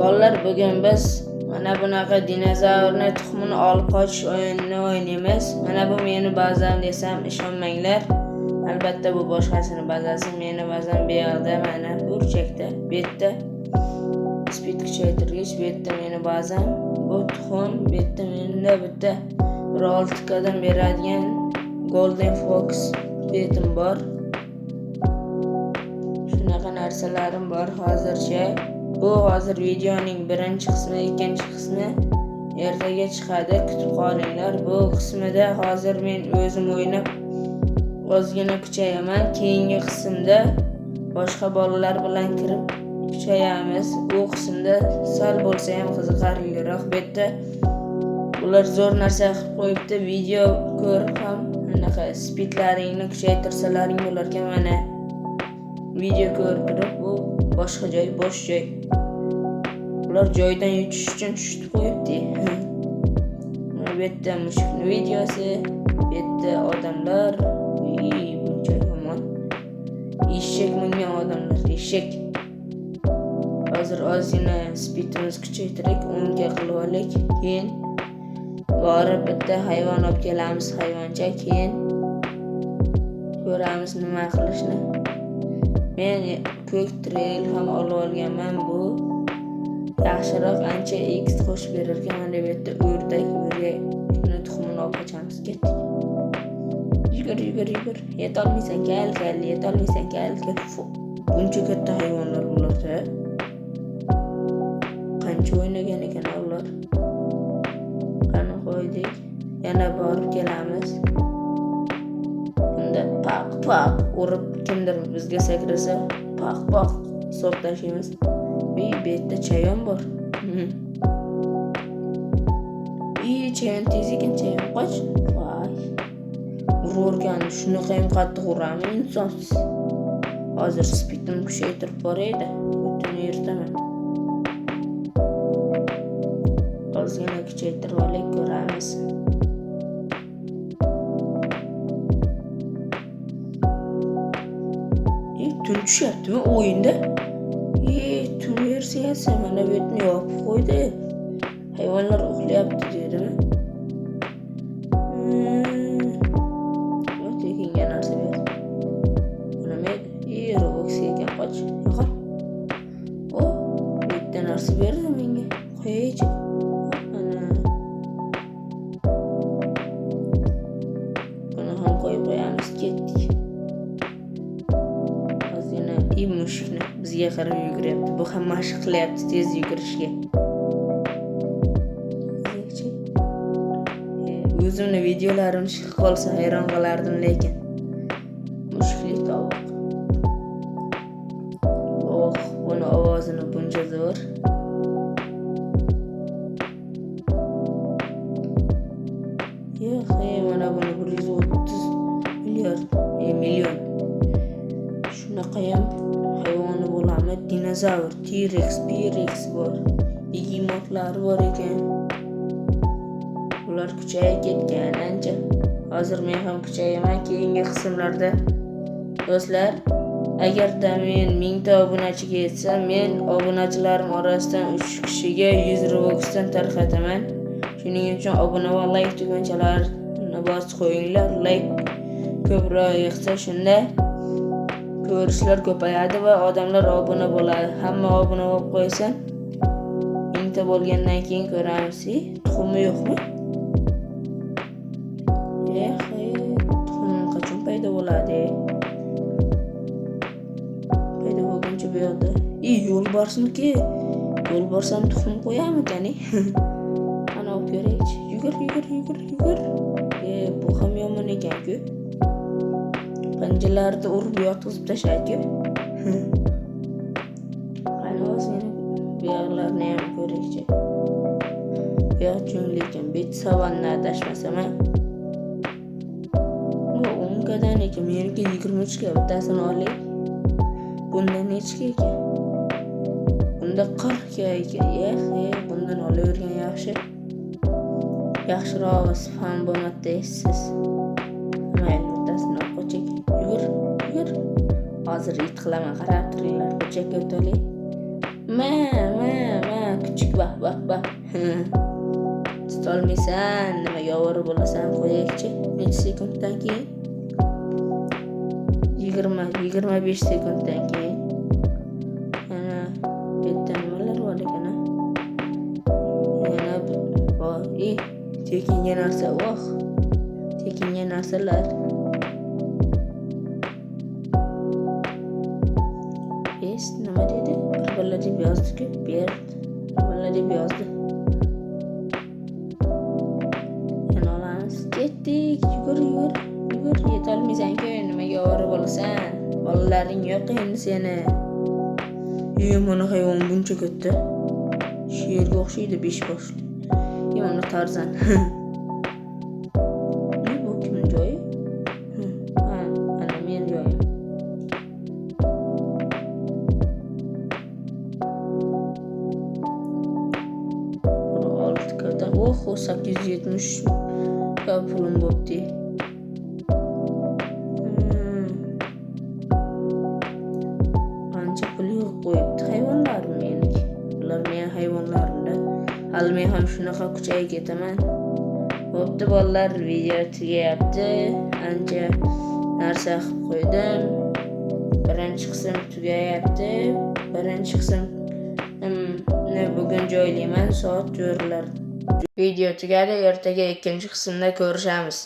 Bolalar, bugun biz mana bunaqa dinozavrni tuxumini olib qochish o'yinini o'ynaymiz. Mana bu meni bazam desam ishonmanglar. Albatta bu boshqasini bazasi. Meni bazam bu yoqda, mana burchakda, bu yerda speed kuchaytirgich, bu yerda meni bazam. Bu tuxum, bu yerda menda bitta 6 qadam beradigan Golden Fox betim bor. Shunaqa narsalarim bor hozircha. Bu hozir videoning birinchi qismi, ikkinchi qismi ertaga chiqadi, kutib qolinglar. Bu qismida hozir men o'zim o'ynab ozgina kuchayaman. Keyingi qismda boshqa bolalar bilan kirib kuchayamiz. Bu qismda sal bo'lsa ham qiziqarliroq. Bu yerda ular zo'r narsa qilib qo'yibdi. Video ko'rib ham anaqa speedlaringni kuchaytirsalaring bo'larkan. Mana video ko'rib turib, bu boshqa joy, bo'sh joy. Ular joydan yutish uchun tushib qo'yibdi. Bu yerda mushukning videosi, bu yerda odamlar, buncha yomon. Eshak mingan odamlar, eshak. Hozir ozgina speedimizni kuchaytirib, 10 ga qilib olaylik. Keyin borib bitta hayvon olib kelamiz, hayvoncha. Keyin ko'ramiz nima qilishni. Men ko'k trail ham olib olganman. Bu yaxshiroq, ancha X qo'shib berar ekan. Mana bu yerda o'rdak, shuni tuxumini olib qochamiz. Ketdik. Yugur. Yetolmaysan, kel, yetolmaysan, kel. Buncha katta hayvonlar bularda. Qancha o'ynagan ekan ular. Qani qo'ydik. Yana borib kelamiz. Bunda paq urib kimdir bizga sakrasa, paq hisob tashlaymiz. Bu yerda chayon bor. Chayon tez ekan, chayon qoch. Voy. Urgan shunaqa ham qattiq urami insonsiz. Hozir speedimni kuchaytirib boraydi. Butun ertaman. Ozgina kuchaytirib olaylik, ko'ramiz. Tun tushyaptimi o'yinda? Tun versiyasi mana bu yerni yopib qo'ydi. Hayvonlar uxlayapti deydimi? Tekinga narsa ber. Nima edi? Robloxga ekan, qoch. Yo'q. Bu yerda narsa berdi menga. Qo'yaychi. Buni ham qo'yib qo'yamiz, ketdik. Mushukni bizga qarab yuguryapti. Bu ham mashq qilyapti tez yugurishga. O'zimni videolarim chiqib qolsa hayron qolardim, lekin mushukli tovuq. Buni ovozini buncha zo'r. Mana buni 130 million. Shunaqa ham hayvoni bo'larmi? Dinozavr, T-Rex, P-Rex bor. Begemotlar bor ekan. Ular kuchayib ketgan ancha. Hozir men ham kuchayaman keyingi qismlarda. Do'stlar, agarda men 1000 ta obunachiga yetsam, men obunachilarim orasidan 3 kishiga 100 Robuxdan tarqataman. Shuning uchun obuna va like tugunchalarini bosib qo'yinglar. Like ko'proq yig'sa, shunda ko'rishlar ko'payadi va odamlar obuna bo'ladi. Hamma obuna bo'lib qo'ysin. 1000 ta bo'lgandan keyin ko'ramiz. Tuxumi yo'qmi? Tuxum qachon paydo bo'ladi? Paydo bo'lguncha bu yoqda. Yo'lbarsniki. Yo'lbarsam tuxum qo'yamikan? Ana olib ko'raychi. Yugur. Bu ham yomon ekan-ku. Panjalarni urib yotqizib tashlaydi. Qani o'zini bu yoqlarni ham ko'raychi. Bu yoq jungle ekan, bet savanna adashmasam. Bu 10 gadan ekan, meniki 23 ga, bittasini olaylik. Bunda nechga ekan? Bunda 40 ga ekan. Bundan olavergan yaxshi. Yaxshiroq spam bo'lmadi deysiz. Mayli, bittasini olib qochak. Yugur. Hozir it qilaman, qarab turinglar. Ko'chakka o'taylik. bak. Tutolmaysan, nimaga ovora bo'lasan? Qo'yaylikchi. Necha sekunddan keyin? 25 sekunddan keyin. Ana bu yerda nimalar bor ekan? Yana bor. Tekinga narsa, voh. Tekinga narsalar. Nima dedi? Bir deb yozdi-ku, Bert. Nima deb yozdi? Yana olamiz. Ketdik. Yugur. Yetolmaysan-ku, nimaga ovora bo'lasan? Bolalaring yo'q endi seni. Mana hayvon buncha katta. Sherga o'xshaydi 5 boshli. Mana Tarzan. Bu kimning joyi? Ana men joyim. Oho 870 pulim bo'pti. Ancha pul qo'yibdi hayvonlarim meniki. Ular men hayvonlarimda. Hali men ham shunaqa kuchayib ketaman. Bo'pti bolalar, video tugayapti. Ancha narsa qilib qo'ydim. Birinchi qism tugayapti. Birinchi qismni bugun joylayman, soat 4lar. Video tugadi, ertaga ikkinchi qismda ko'rishamiz.